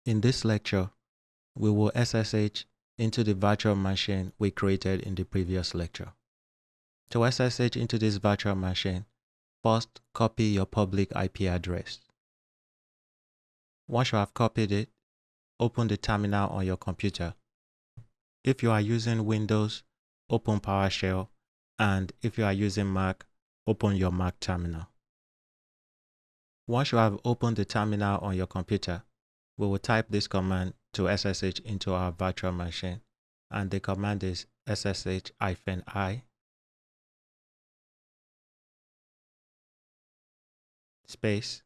In this lecture, we will SSH into the virtual machine we created in the previous lecture. To SSH into this virtual machine, first copy your public IP address. Once you have copied it, open the terminal on your computer. If you are using Windows, open PowerShell, and if you are using Mac, open your Mac terminal. Once you have opened the terminal on your computer, we will type this command to SSH into our virtual machine, and the command is SSH-I space.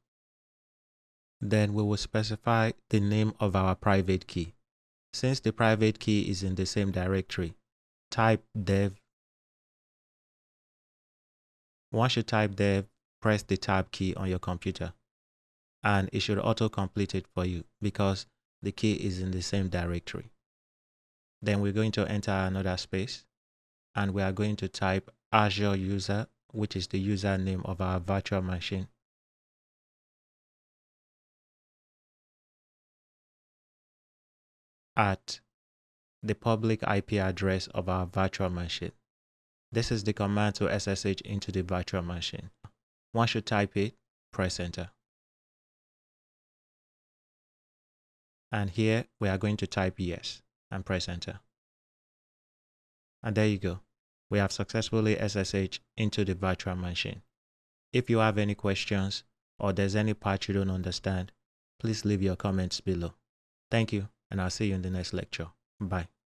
Then we will specify the name of our private key. Since the private key is in the same directory, type dev. Once you type dev, press the tab key on your computer, and it should auto-complete it for you because the key is in the same directory. Then we're going to enter another space, and we are going to type Azure user, which is the username of our virtual machine. At the public IP address of our virtual machine. This is the command to SSH into the virtual machine. Once you type it, press enter. And here we are going to type yes and press enter. And there you go. We have successfully SSH into the virtual machine. If you have any questions or there's any part you don't understand, please leave your comments below. Thank you, and I'll see you in the next lecture. Bye.